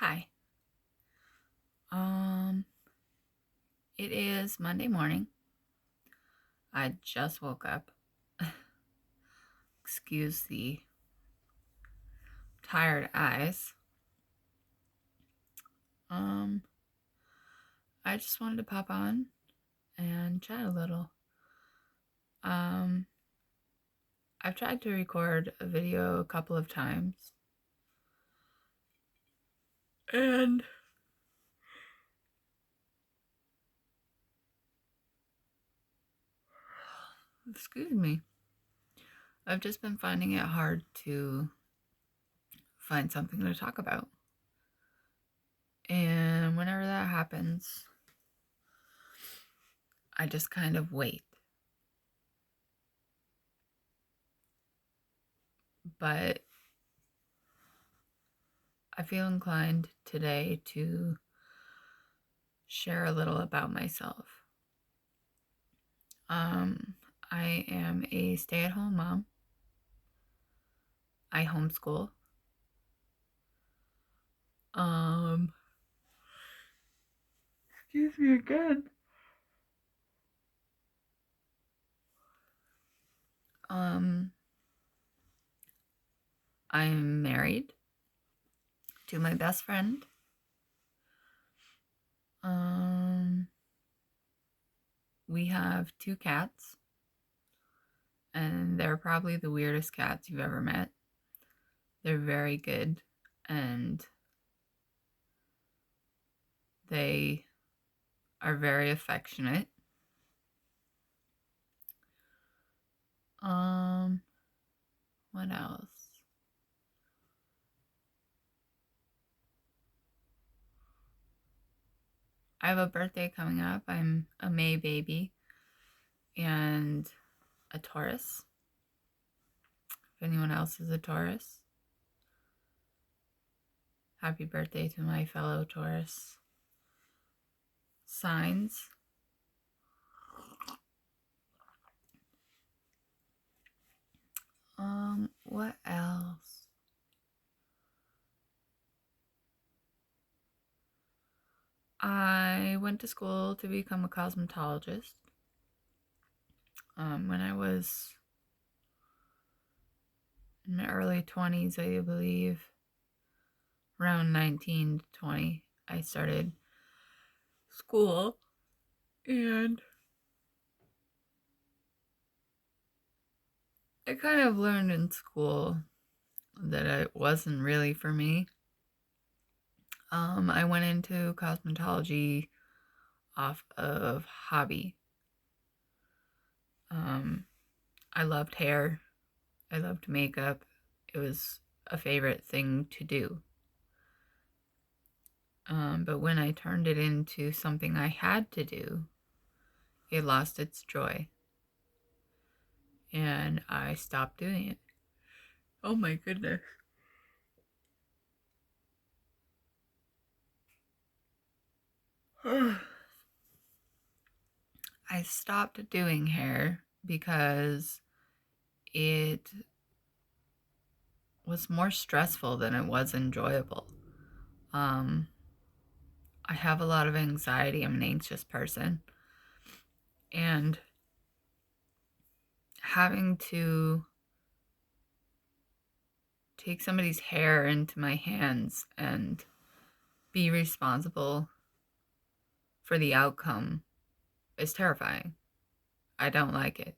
Hi. Um, it is Monday morning. I just woke up. Excuse the tired eyes. Um, I just wanted to pop on and chat a little. Um, I've tried to record a video a couple of times. And excuse me. I've just been finding it hard to find something to talk about. And whenever that happens, I just kind of wait. But I feel inclined today to share a little about myself. Um, I am a stay-at-home mom. I homeschool. Um, Excuse me again. Um, I'm married to my best friend. Um, we have 2 cats, and they're probably the weirdest cats you've ever met. They're very good, and they are very affectionate. Um, what else? I have a birthday coming up. I'm a May baby and a Taurus. If anyone else is a Taurus, happy birthday to my fellow Taurus signs. What else? I went to school to become a cosmetologist. When I was in my early 20s, I believe, around 19 to 20, I started school, and I kind of learned in school that it wasn't really for me. I went into cosmetology off of hobby. I loved hair. I loved makeup. It was a favorite thing to do. But when I turned it into something I had to do, it lost its joy. And I stopped doing it. Oh my goodness. I stopped doing hair because it was more stressful than it was enjoyable. Um, I have a lot of anxiety. I'm an anxious person. And having to take somebody's hair into my hands and be responsible for the outcome is terrifying. I don't like it.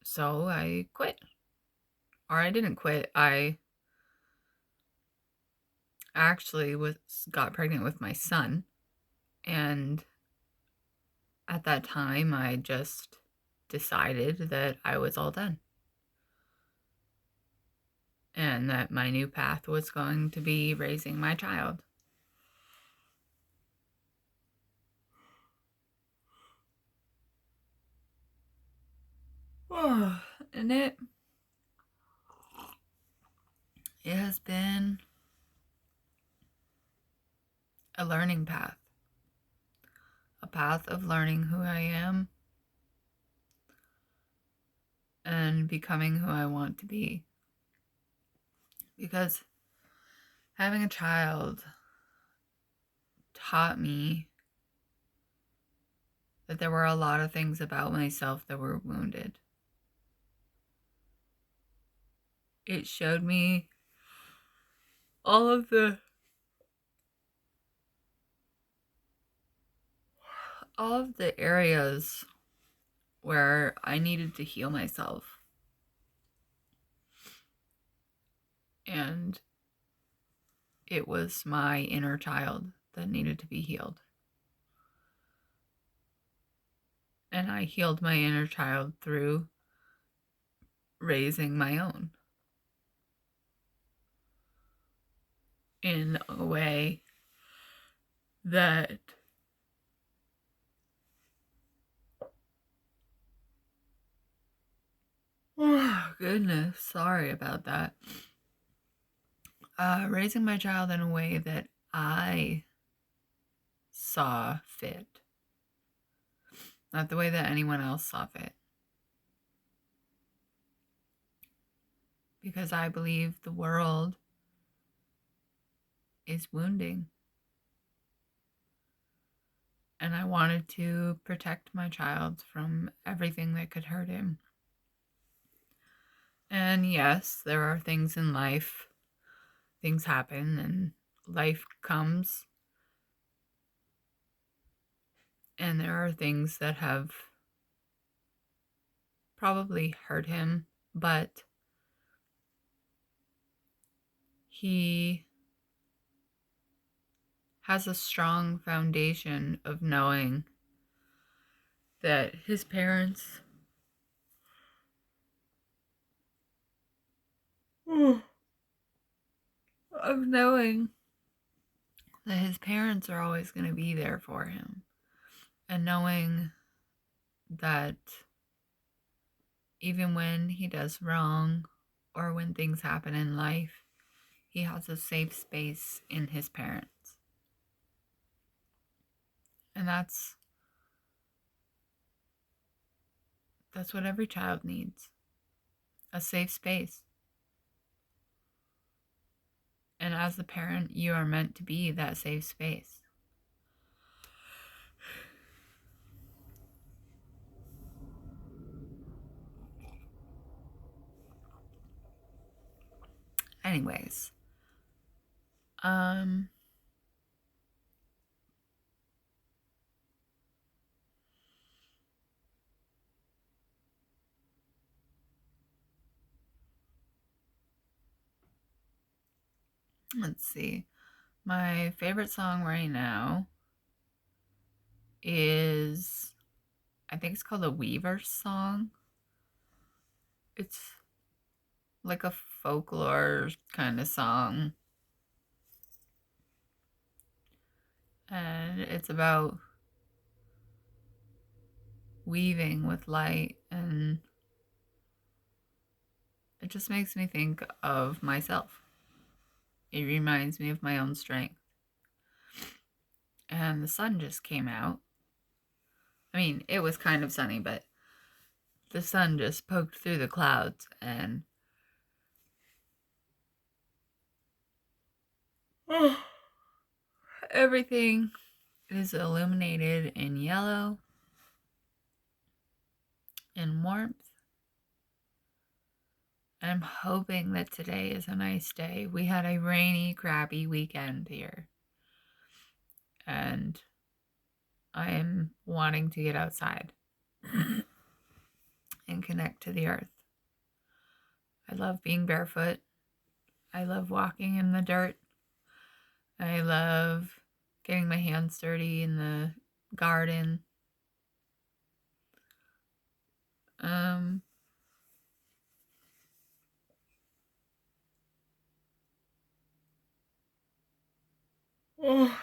So I quit. Or I didn't quit. I actually got pregnant with my son, and at that time I just decided that I was all done. And that my new path was going to be raising my child. And it has been a learning path. A path of learning who I am and becoming who I want to be. because having a child taught me that there were a lot of things about myself that were wounded. It showed me all of the areas where I needed to heal myself. And it was my inner child that needed to be healed. And I healed my inner child through raising my own in a way that oh goodness, sorry about that. Raising my child in a way that I saw fit, not the way that anyone else saw fit. Because I believe the world is wounding. And I wanted to protect my child from everything that could hurt him. And yes, there are things in life, things happen, and life comes. And there are things that have probably hurt him, but he has a strong foundation of knowing that his parents of knowing that his parents are always going to be there for him, and knowing that even when he does wrong or when things happen in life, he has a safe space in his parents. And that's what every child needs, a safe space. And as the parent, you are meant to be that safe space. Anyways, let's see. My favorite song right now is, I think it's called a Weaver song. It's like a folklore kind of song. And it's about weaving with light, and it just makes me think of myself. It reminds me of my own strength. And the sun just came out. I mean, it was kind of sunny, but the sun just poked through the clouds, and everything is illuminated in yellow and warmth. And I'm hoping that today is a nice day. We had a rainy, crappy weekend here. And I am wanting to get outside and connect to the earth. I love being barefoot. I love walking in the dirt. I love getting my hands dirty in the garden.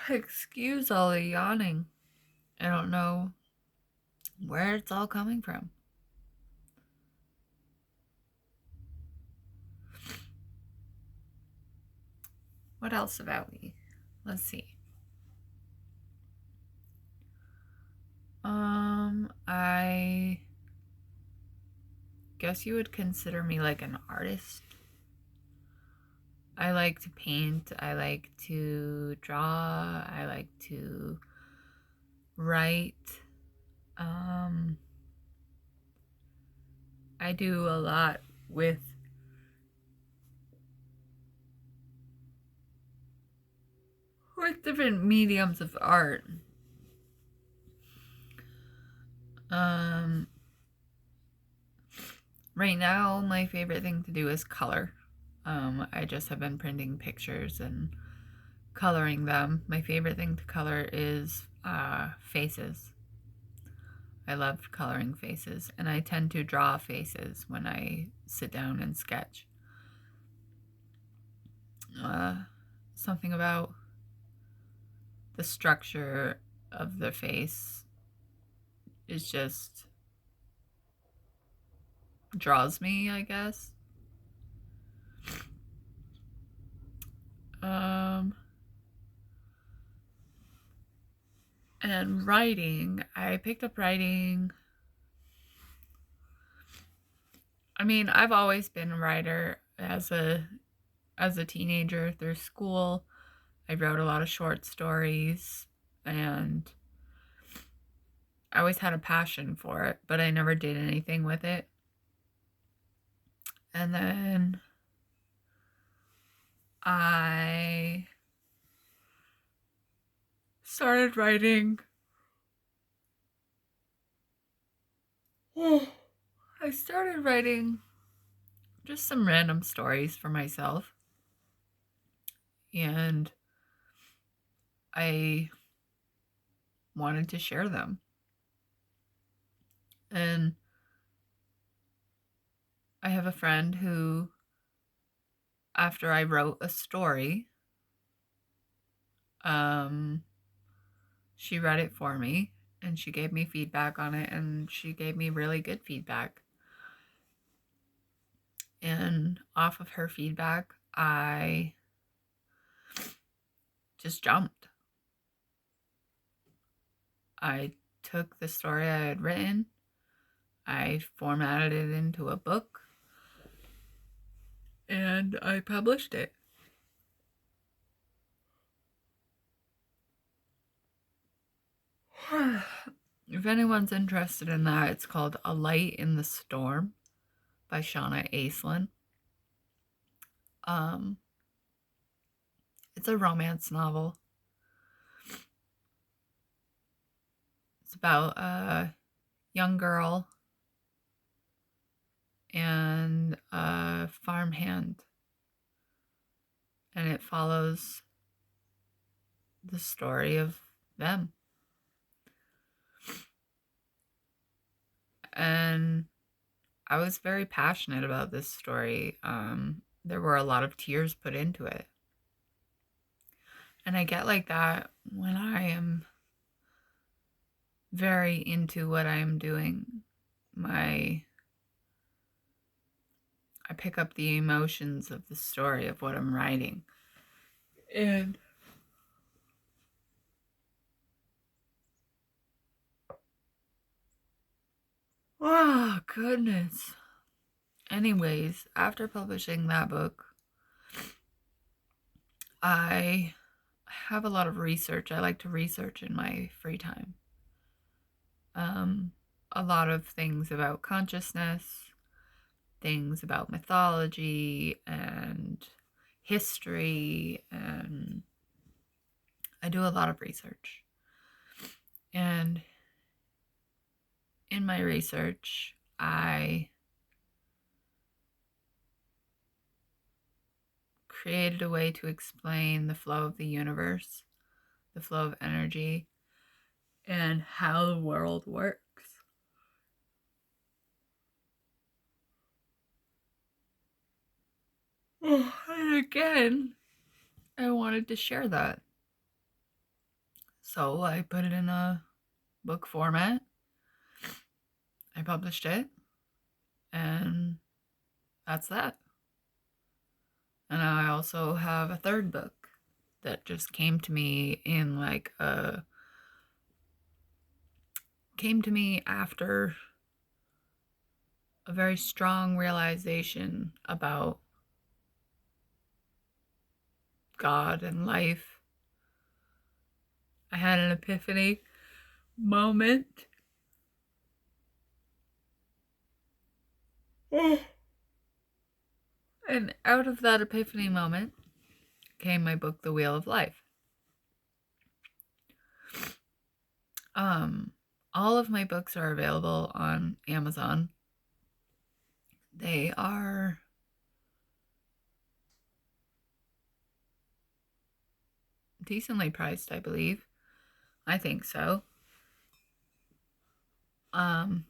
Excuse all the yawning. I don't know where it's all coming from. What else about me? Let's see. I guess you would consider me like an artist. I like to paint, I like to draw, I like to write. Um, I do a lot with different mediums of art. Um, right now, my favorite thing to do is color. I just have been printing pictures and coloring them. My favorite thing to color is faces. I love coloring faces, and I tend to draw faces when I sit down and sketch. Uh, Something about the structure of the face is just draws me, I guess. Um, and writing, I picked up writing. I mean, I've always been a writer as a teenager through school. I wrote a lot of short stories, and I always had a passion for it, but I never did anything with it. And then I started writing. I started writing just some random stories for myself. And I wanted to share them. And I have a friend who, after I wrote a story, um, she read it for me and she gave me feedback on it, and she gave me really good feedback. And off of her feedback, I just jumped. I took the story I had written, I formatted it into a book, and I published it. If anyone's interested in that, it's called A Light in the Storm by Shauna Aislinn. Um, it's a romance novel. It's about a young girl and a farmhand, and it follows the story of them. And I was very passionate about this story. There were a lot of tears put into it. And I get like that when I am very into what I am doing. I pick up the emotions of the story of what I'm writing. And oh, goodness. Anyways, after publishing that book, I have a lot of research. I like to research in my free time. Um, a lot of things about consciousness, things about mythology and history, and I do a lot of research. And in my research, I created a way to explain the flow of the universe, the flow of energy, and how the world works. And again, I wanted to share that. So I put it in a book format. I published it, and that's that. And I also have a third book that just came to me came to me after a very strong realization about God and life. I had an epiphany moment. And out of that epiphany moment came my book, The Wheel of Life. All of my books are available on Amazon. They are decently priced, I believe. I think so. But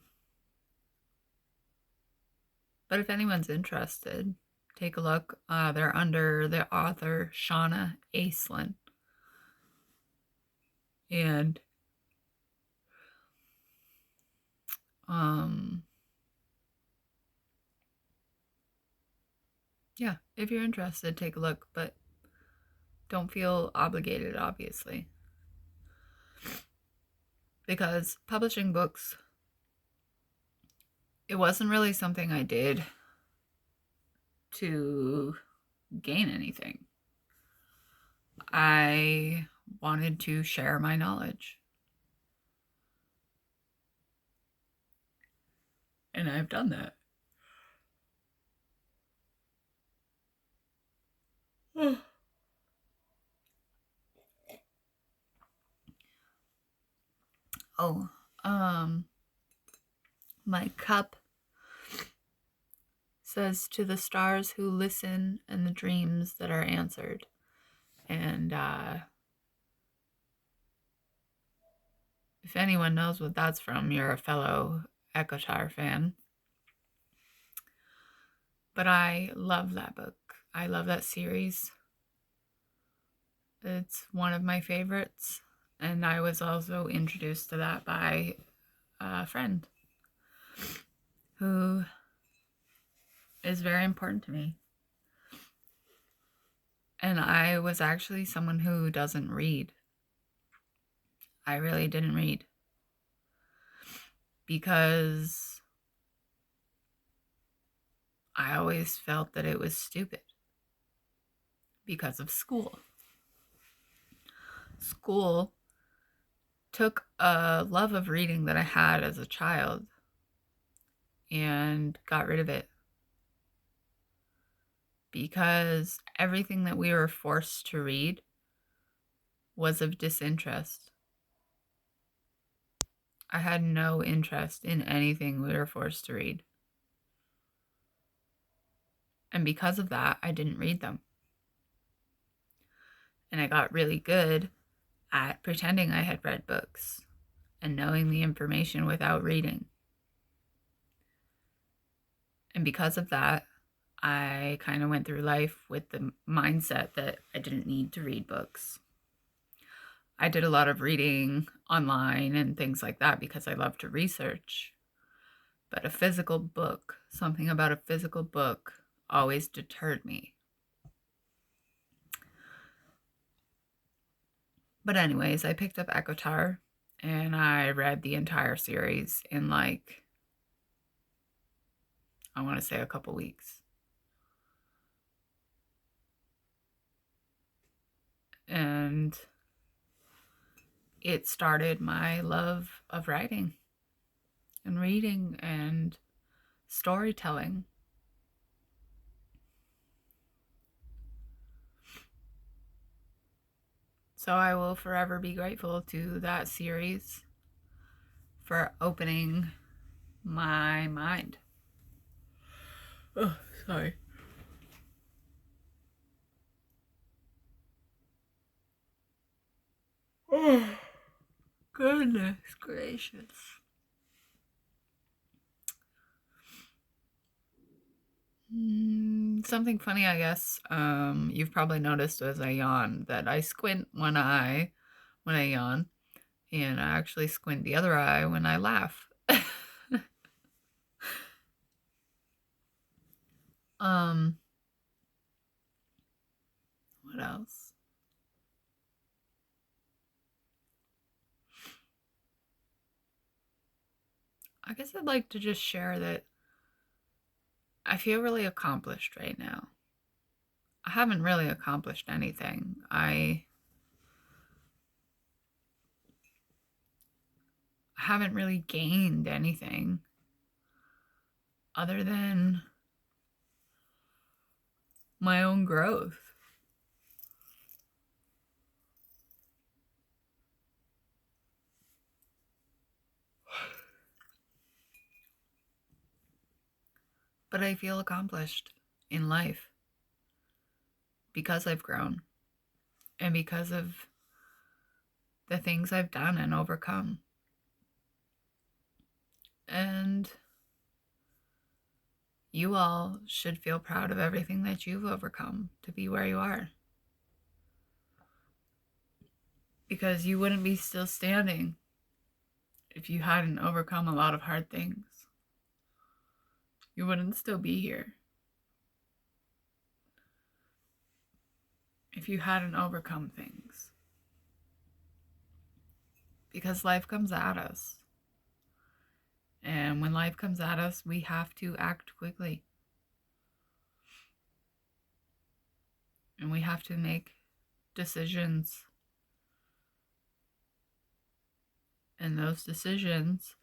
if anyone's interested, take a look. They're under the author Shauna Aislinn. And yeah, if you're interested, take a look, but don't feel obligated, obviously. Because publishing books, it wasn't really something I did to gain anything. I wanted to share my knowledge. And I've done that. Oh, my cup says, to the stars who listen and the dreams that are answered. And if anyone knows what that's from, you're a fellow EchoTAR fan. But I love that book. I love that series. It's one of my favorites. And I was also introduced to that by a friend who is very important to me. And I was actually someone who doesn't read. I really didn't read. Because I always felt that it was stupid. Because of school. School took a love of reading that I had as a child and got rid of it. Because everything that we were forced to read was of disinterest. I had no interest in anything we were forced to read. And because of that, I didn't read them. And I got really good at pretending I had read books and knowing the information without reading. And because of that, I kind of went through life with the mindset that I didn't need to read books. I did a lot of reading online and things like that because I love to research. But a physical book, something about a physical book, always deterred me. But anyways, I picked up EchoTAR and I read the entire series in I want to say a couple weeks. And it started my love of writing and reading and storytelling. So I will forever be grateful to that series for opening my mind. Oh, sorry. Oh, goodness gracious. Something funny, I guess, you've probably noticed as I yawn that I squint one eye when I yawn, and I actually squint the other eye when I laugh. What else? I guess I'd like to just share that I feel really accomplished right now. I haven't really accomplished anything. I haven't really gained anything other than my own growth. But I feel accomplished in life because I've grown and because of the things I've done and overcome. And you all should feel proud of everything that you've overcome to be where you are. Because you wouldn't be still standing if you hadn't overcome a lot of hard things. You wouldn't still be here if you hadn't overcome things. Because life comes at us. And when life comes at us, we have to act quickly. And we have to make decisions. And those decisions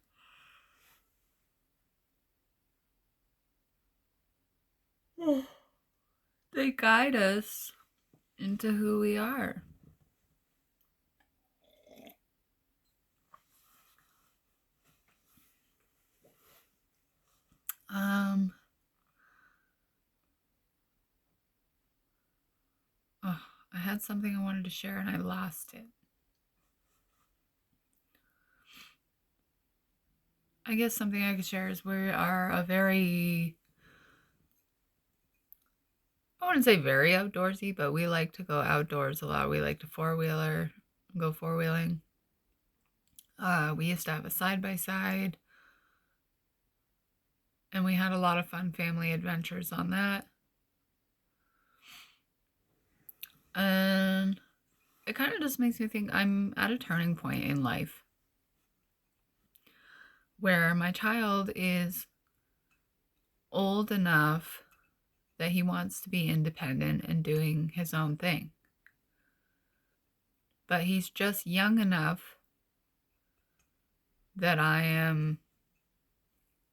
they guide us into who we are. I had something I wanted to share and I lost it. I guess something I could share is we are a very, I wouldn't say very outdoorsy, but we like to go outdoors a lot. We like to go four-wheeling. We used to have a side-by-side, and we had a lot of fun family adventures on that. And it kind of just makes me think I'm at a turning point in life where my child is old enough that he wants to be independent and doing his own thing. But he's just young enough that I am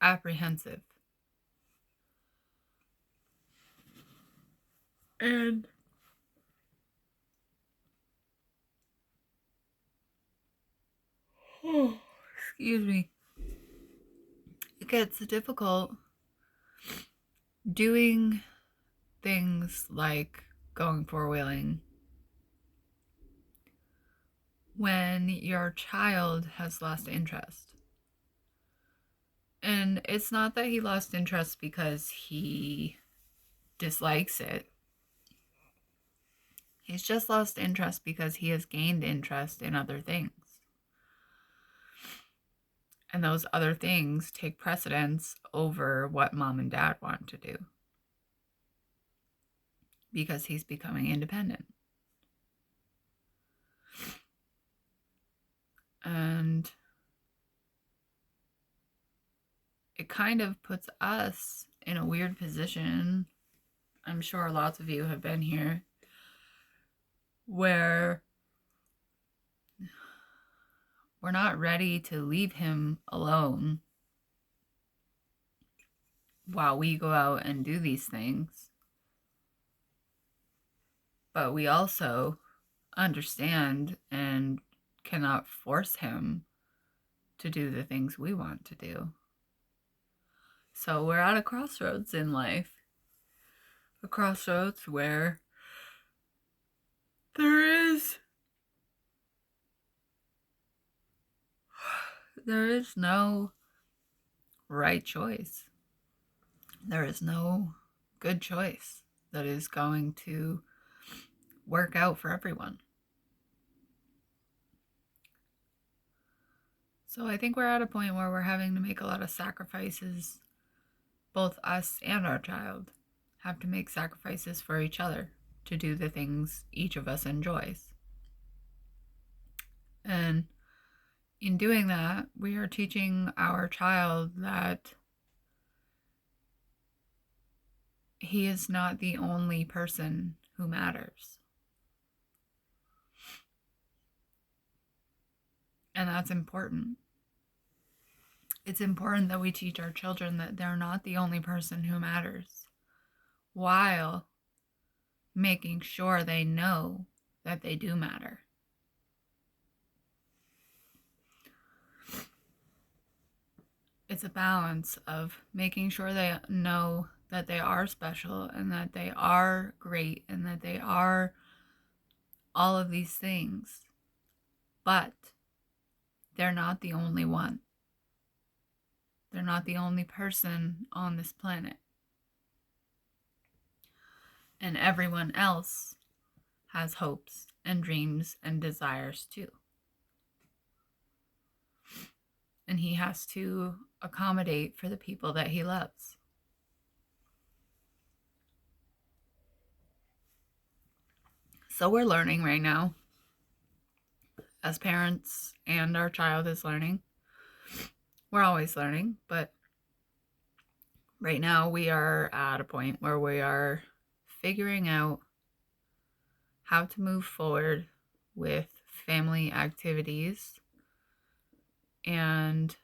apprehensive. And excuse me, it gets difficult doing things like going four-wheeling when your child has lost interest. And it's not that he lost interest because he dislikes it. He's just lost interest because he has gained interest in other things. And those other things take precedence over what mom and dad want to do. Because he's becoming independent. And it kind of puts us in a weird position. I'm sure lots of you have been here, where we're not ready to leave him alone while we go out and do these things. But we also understand and cannot force him to do the things we want to do. So we're at a crossroads in life. A crossroads where there is no right choice. There is no good choice that is going to work out for everyone. So I think we're at a point where we're having to make a lot of sacrifices. Both us and our child have to make sacrifices for each other to do the things each of us enjoys. And in doing that, we are teaching our child that he is not the only person who matters. And that's important. It's important that we teach our children that they're not the only person who matters, while making sure they know that they do matter. It's a balance of making sure they know that they are special and that they are great and that they are all of these things, but they're not the only one. They're not the only person on this planet. And everyone else has hopes and dreams and desires too. And he has to accommodate for the people that he loves. So we're learning right now, as parents, and our child is learning. We're always learning, but right now we are at a point where we are figuring out how to move forward with family activities and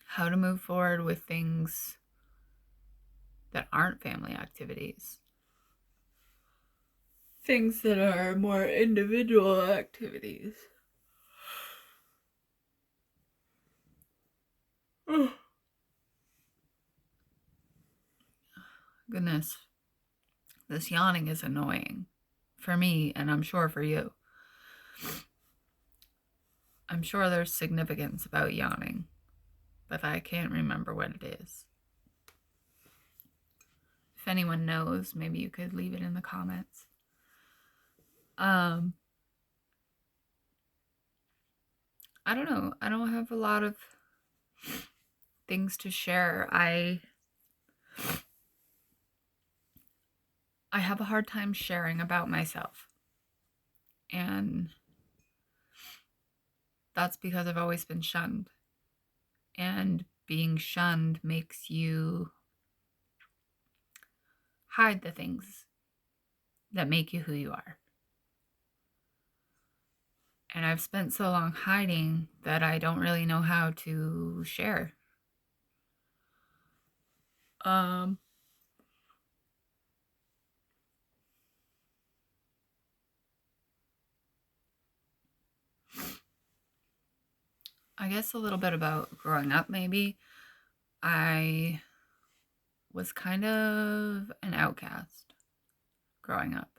how to move forward with things that aren't family activities. Things that are more individual activities. Goodness, this yawning is annoying for me, and I'm sure for you. I'm sure there's significance about yawning, but I can't remember what it is. If anyone knows, maybe you could leave it in the comments. I don't know. I don't have a lot of things to share. I have a hard time sharing about myself. And that's because I've always been shunned. And being shunned makes you hide the things that make you who you are. And I've spent so long hiding that I don't really know how to share. I guess a little bit about growing up, maybe. I was kind of an outcast growing up.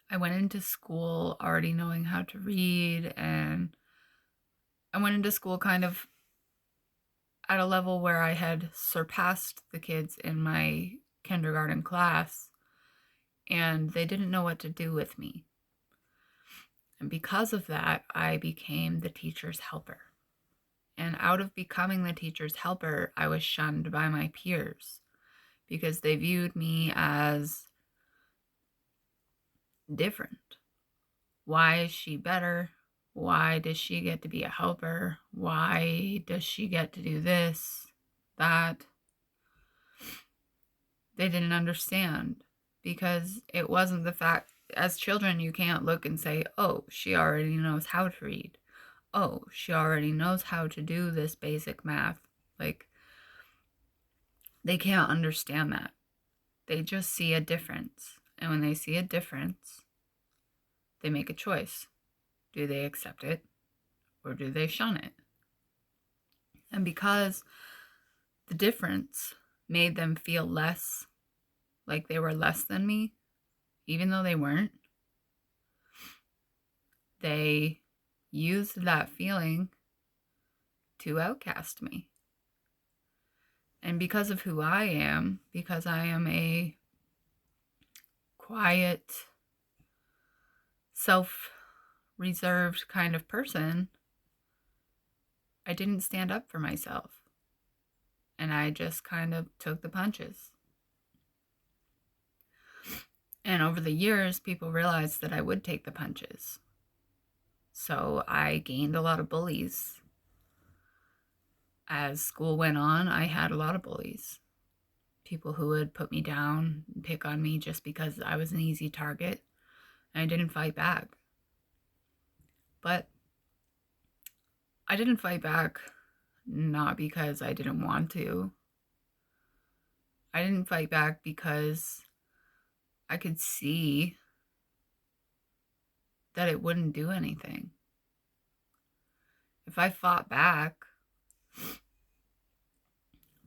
I went into school already knowing how to read, and I went into school kind of at a level where I had surpassed the kids in my kindergarten class, and they didn't know what to do with me. And because of that, I became the teacher's helper. And out of becoming the teacher's helper, I was shunned by my peers because they viewed me as different. Why is she better? Why does she get to be a helper? Why does she get to do this, that? They didn't understand because it wasn't the fact, as children, you can't look and say, oh, she already knows how to read. Oh, she already knows how to do this basic math. Like, they can't understand that. They just see a difference. And when they see a difference, they make a choice. Do they accept it or do they shun it? And because the difference made them feel less, like they were less than me, even though they weren't, they used that feeling to outcast me. And because of who I am, because I am a quiet, self-reserved kind of person, I didn't stand up for myself. And I just kind of took the punches. And over the years, people realized that I would take the punches. So I gained a lot of bullies. as school went on, I had a lot of bullies. People who would put me down and pick on me just because I was an easy target, and I didn't fight back. But I didn't fight back not because I didn't want to. I didn't fight back because I could see that it wouldn't do anything. If I fought back,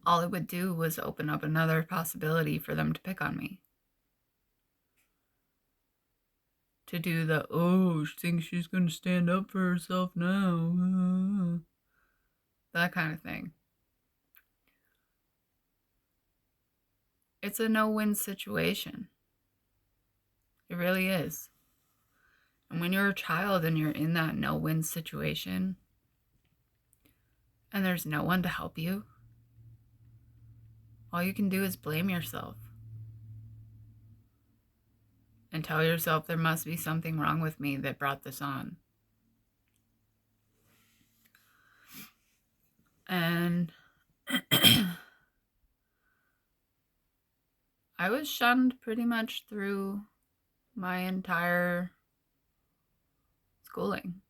all it would do was open up another possibility for them to pick on me. To do the, oh, she thinks she's going to stand up for herself now. That kind of thing. It's a no-win situation. It really is. And when you're a child and you're in that no-win situation, and there's no one to help you, all you can do is blame yourself. And tell yourself there must be something wrong with me that brought this on. And I was shunned pretty much through my entire schooling.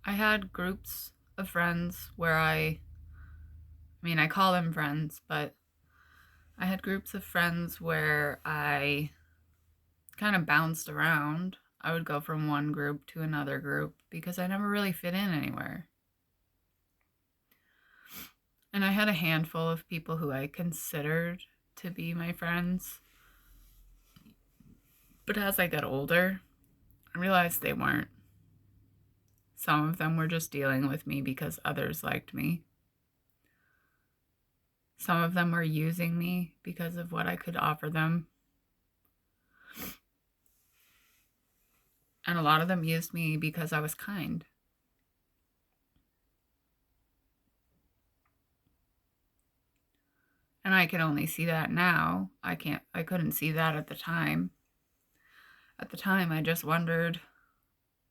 I had groups of friends where I call them friends, but I had groups of friends where I kind of bounced around. I would go from one group to another group because I never really fit in anywhere. And I had a handful of people who I considered to be my friends. But as I got older, I realized they weren't. Some of them were just dealing with me because others liked me. Some of them were using me because of what I could offer them. And a lot of them used me because I was kind. And I can only see that now. I couldn't see that at the time. At the time, I just wondered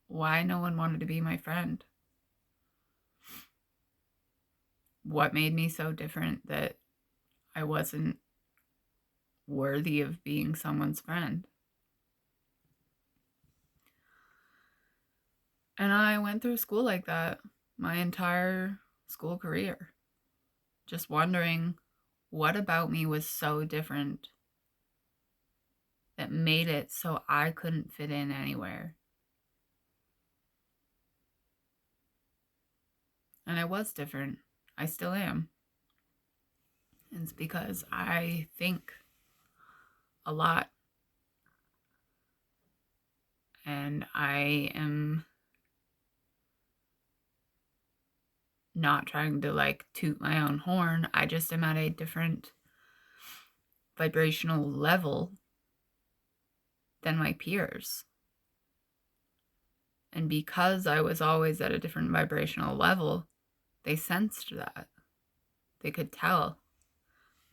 why no one wanted to be my friend. What made me so different that I wasn't worthy of being someone's friend? And I went through school like that my entire school career, just wondering what about me was so different that made it so I couldn't fit in anywhere. And I was different. I still am. And it's because I think a lot. And I am not trying to toot my own horn. I just am at a different vibrational level than my peers. And because I was always at a different vibrational level, they sensed that. They could tell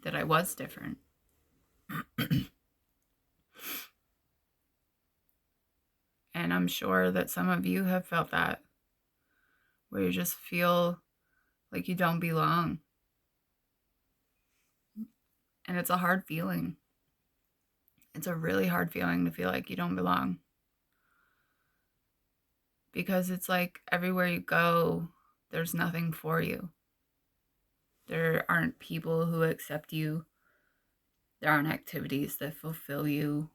that I was different. And I'm sure that some of you have felt that, where you just feel like you don't belong. And it's a hard feeling. It's a really hard feeling to feel like you don't belong. Because it's like everywhere you go, there's nothing for you. There aren't people who accept you. There aren't activities that fulfill you.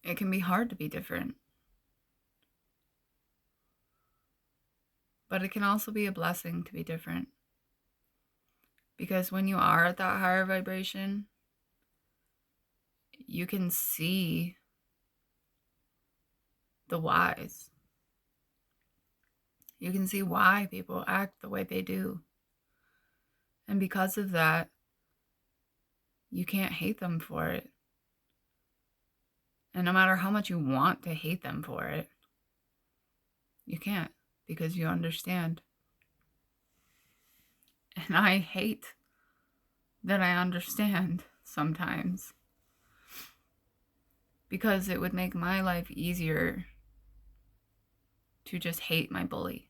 It can be hard to be different. But it can also be a blessing to be different. Because when you are at that higher vibration, you can see the whys. You can see why people act the way they do. And because of that, you can't hate them for it. And no matter how much you want to hate them for it, you can't, because you understand. And I hate that I understand sometimes, because it would make my life easier to just hate my bully.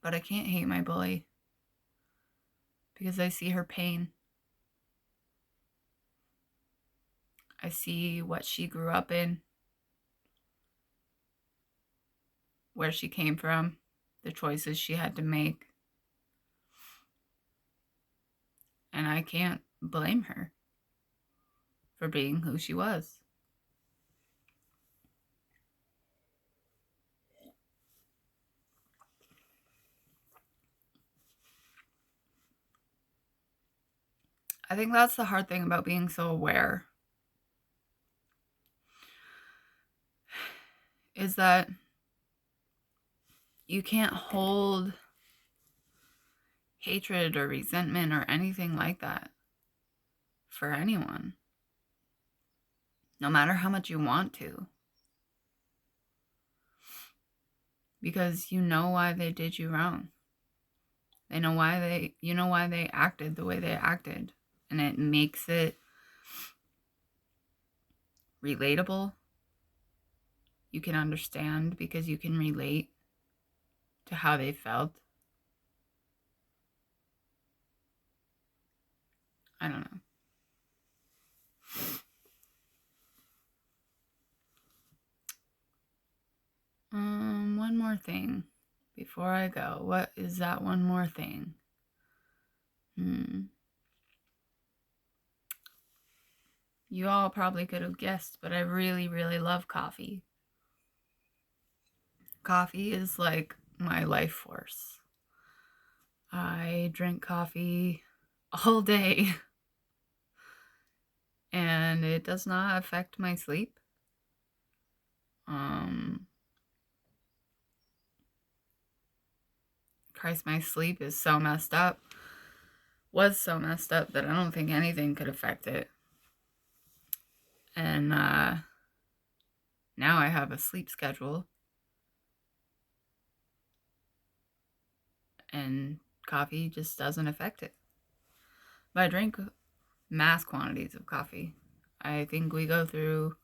But I can't hate my bully because I see her pain. I see what she grew up in, where she came from, the choices she had to make. And I can't blame her for being who she was. I think that's the hard thing about being so aware, is that you can't hold hatred or resentment or anything like that for anyone, no matter how much you want to, because you know why they did you wrong. You know why they acted the way they acted, and it makes it relatable. You can understand because you can relate to how they felt. I don't know. One more thing before I go. What is that one more thing? You all probably could have guessed, but I really, really love coffee. Coffee is like my life force. I drink coffee all day, and it does not affect my sleep. Christ, my sleep is so messed up. Was so messed up that I don't think anything could affect it. And now I have a sleep schedule. And coffee just doesn't affect it. But I drink mass quantities of coffee. I think we go through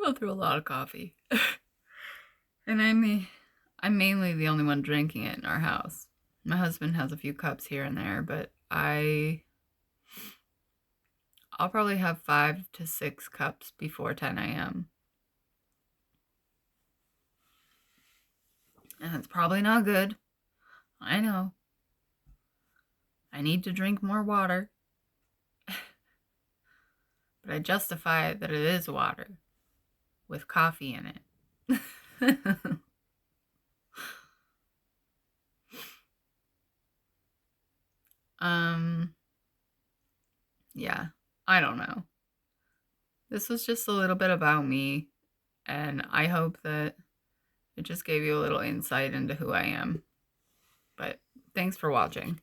a lot of coffee. And I'm mainly the only one drinking it in our house. My husband has a few cups here and there, but I'll probably have 5 to 6 cups before 10 a.m. And it's probably not good. I know. I need to drink more water. But I justify it that it is water with coffee in it. Yeah, I don't know. This was just a little bit about me, and I hope that it just gave you a little insight into who I am. But thanks for watching.